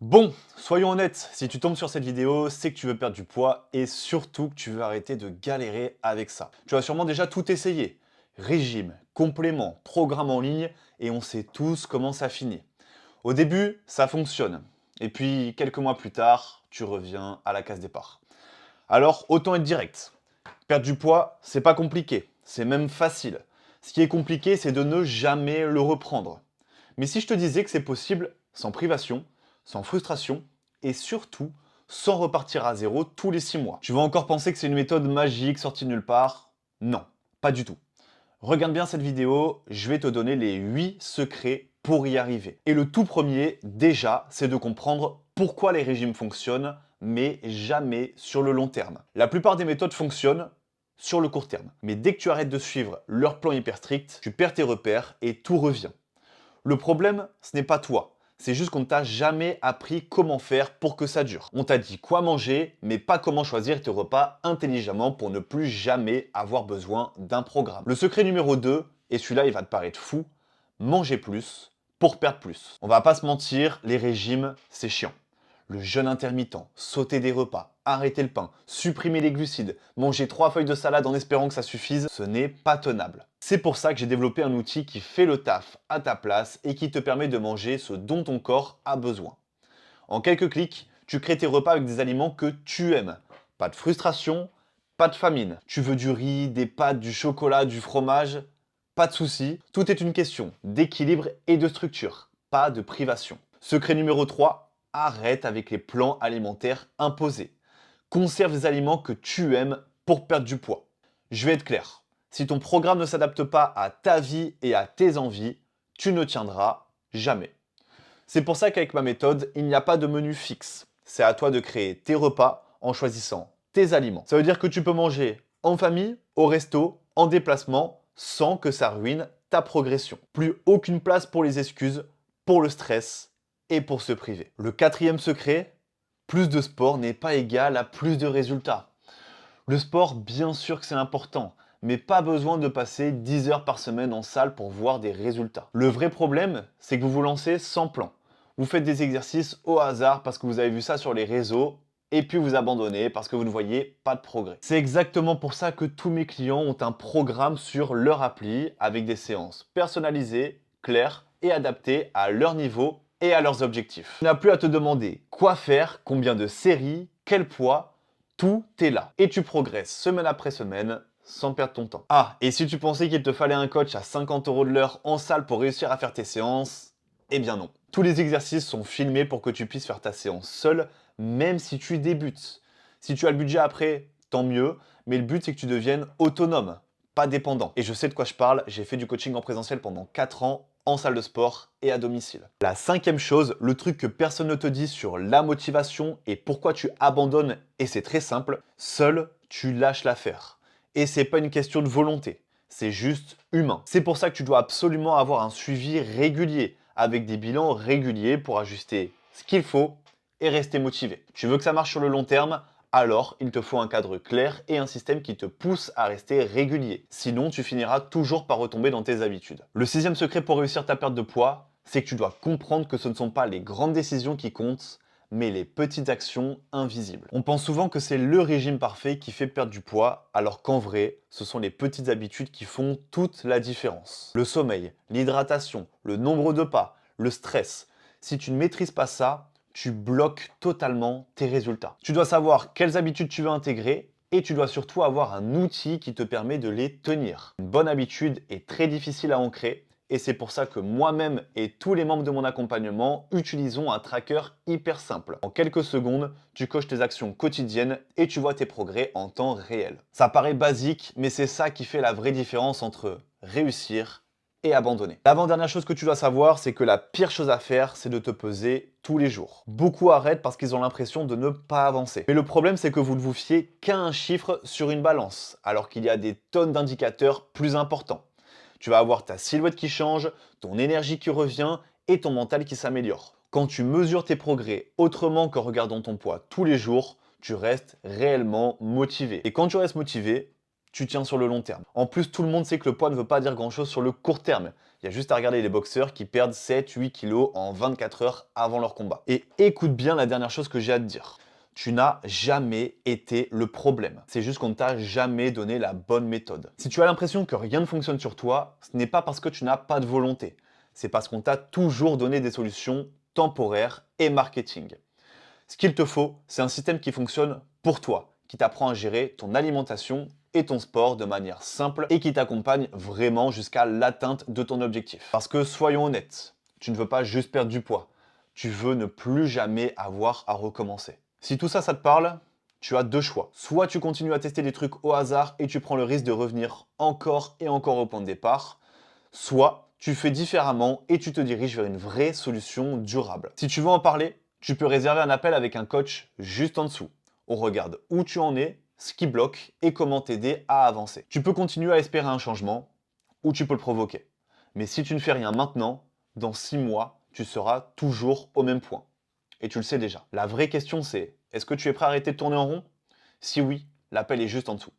Bon, soyons honnêtes, si tu tombes sur cette vidéo, c'est que tu veux perdre du poids et surtout que tu veux arrêter de galérer avec ça. Tu as sûrement déjà tout essayé. Régime, complément, programme en ligne et on sait tous comment ça finit. Au début, ça fonctionne. Et puis, quelques mois plus tard, tu reviens à la case départ. Alors, autant être direct. Perdre du poids, c'est pas compliqué, c'est même facile. Ce qui est compliqué, c'est de ne jamais le reprendre. Mais si je te disais que c'est possible sans privation, sans frustration et surtout sans repartir à zéro tous les 6 mois. Tu vas encore penser que c'est une méthode magique sortie de nulle part? Non, pas du tout. Regarde bien cette vidéo, je vais te donner les 8 secrets pour y arriver. Et le tout premier, déjà, c'est de comprendre pourquoi les régimes fonctionnent, mais jamais sur le long terme. La plupart des méthodes fonctionnent sur le court terme. Mais dès que tu arrêtes de suivre leur plan hyper strict, tu perds tes repères et tout revient. Le problème, ce n'est pas toi. C'est juste qu'on ne t'a jamais appris comment faire pour que ça dure. On t'a dit quoi manger, mais pas comment choisir tes repas intelligemment pour ne plus jamais avoir besoin d'un programme. Le secret numéro 2, et celui-là il va te paraître fou, manger plus pour perdre plus. On va pas se mentir, les régimes, c'est chiant. Le jeûne intermittent, sauter des repas, arrêter le pain, supprimer les glucides, manger 3 feuilles de salade en espérant que ça suffise, ce n'est pas tenable. C'est pour ça que j'ai développé un outil qui fait le taf à ta place et qui te permet de manger ce dont ton corps a besoin. En quelques clics, tu crées tes repas avec des aliments que tu aimes. Pas de frustration, pas de famine. Tu veux du riz, des pâtes, du chocolat, du fromage? Pas de souci, tout est une question d'équilibre et de structure, pas de privation. Secret numéro 3, arrête avec les plans alimentaires imposés. Conserve les aliments que tu aimes pour perdre du poids. Je vais être clair, si ton programme ne s'adapte pas à ta vie et à tes envies, tu ne tiendras jamais. C'est pour ça qu'avec ma méthode, il n'y a pas de menu fixe. C'est à toi de créer tes repas en choisissant tes aliments. Ça veut dire que tu peux manger en famille, au resto, en déplacement, sans que ça ruine ta progression. Plus aucune place pour les excuses, pour le stress et pour se priver. Le quatrième secret, plus de sport n'est pas égal à plus de résultats. Le sport, bien sûr que c'est important, mais pas besoin de passer 10 heures par semaine en salle pour voir des résultats. Le vrai problème, c'est que vous vous lancez sans plan. Vous faites des exercices au hasard parce que vous avez vu ça sur les réseaux, et puis vous abandonnez parce que vous ne voyez pas de progrès. C'est exactement pour ça que tous mes clients ont un programme sur leur appli avec des séances personnalisées, claires et adaptées à leur niveau et à leurs objectifs. Tu n'as plus à te demander quoi faire, combien de séries, quel poids, tout est là. Et tu progresses semaine après semaine sans perdre ton temps. Ah, et si tu pensais qu'il te fallait un coach à 50 € de l'heure en salle pour réussir à faire tes séances, eh bien non. Tous les exercices sont filmés pour que tu puisses faire ta séance seul, même si tu débutes. Si tu as le budget après, tant mieux, mais le but c'est que tu deviennes autonome, pas dépendant. Et je sais de quoi je parle, j'ai fait du coaching en présentiel pendant 4 ans, en salle de sport et à domicile. La cinquième chose, le truc que personne ne te dit sur la motivation et pourquoi tu abandonnes, et c'est très simple, seul tu lâches l'affaire. Et c'est pas une question de volonté, c'est juste humain. C'est pour ça que tu dois absolument avoir un suivi régulier, avec des bilans réguliers pour ajuster ce qu'il faut et rester motivé. Tu veux que ça marche sur le long terme? Alors il te faut un cadre clair et un système qui te pousse à rester régulier. Sinon, tu finiras toujours par retomber dans tes habitudes. Le sixième secret pour réussir ta perte de poids, c'est que tu dois comprendre que ce ne sont pas les grandes décisions qui comptent, mais les petites actions invisibles. On pense souvent que c'est le régime parfait qui fait perdre du poids, alors qu'en vrai, ce sont les petites habitudes qui font toute la différence. Le sommeil, l'hydratation, le nombre de pas, le stress. Si tu ne maîtrises pas ça, tu bloques totalement tes résultats. Tu dois savoir quelles habitudes tu veux intégrer et tu dois surtout avoir un outil qui te permet de les tenir. Une bonne habitude est très difficile à ancrer et c'est pour ça que moi-même et tous les membres de mon accompagnement utilisons un tracker hyper simple. En quelques secondes, tu coches tes actions quotidiennes et tu vois tes progrès en temps réel. Ça paraît basique, mais c'est ça qui fait la vraie différence entre réussir et abandonner. L'avant-dernière chose que tu dois savoir, c'est que la pire chose à faire, c'est de te peser tous les jours. Beaucoup arrêtent parce qu'ils ont l'impression de ne pas avancer. Mais le problème, c'est que vous ne vous fiez qu'à un chiffre sur une balance, alors qu'il y a des tonnes d'indicateurs plus importants. Tu vas avoir ta silhouette qui change, ton énergie qui revient et ton mental qui s'améliore. Quand tu mesures tes progrès autrement qu'en regardant ton poids tous les jours, tu restes réellement motivé. Et quand tu restes motivé, tu tiens sur le long terme. En plus, tout le monde sait que le poids ne veut pas dire grand-chose sur le court terme. Il y a juste à regarder les boxeurs qui perdent 7-8 kilos en 24 heures avant leur combat. Et écoute bien la dernière chose que j'ai à te dire. Tu n'as jamais été le problème. C'est juste qu'on ne t'a jamais donné la bonne méthode. Si tu as l'impression que rien ne fonctionne sur toi, ce n'est pas parce que tu n'as pas de volonté. C'est parce qu'on t'a toujours donné des solutions temporaires et marketing. Ce qu'il te faut, c'est un système qui fonctionne pour toi, qui t'apprend à gérer ton alimentation et ton sport de manière simple et qui t'accompagne vraiment jusqu'à l'atteinte de ton objectif. Parce que soyons honnêtes, tu ne veux pas juste perdre du poids, tu veux ne plus jamais avoir à recommencer. Si tout ça, ça te parle, tu as deux choix. Soit tu continues à tester des trucs au hasard et tu prends le risque de revenir encore et encore au point de départ, soit tu fais différemment et tu te diriges vers une vraie solution durable. Si tu veux en parler, tu peux réserver un appel avec un coach juste en dessous. On regarde où tu en es, ce qui bloque et comment t'aider à avancer. Tu peux continuer à espérer un changement ou tu peux le provoquer. Mais si tu ne fais rien maintenant, dans 6 mois, tu seras toujours au même point. Et tu le sais déjà. La vraie question c'est, est-ce que tu es prêt à arrêter de tourner en rond? Si oui, l'appel est juste en dessous.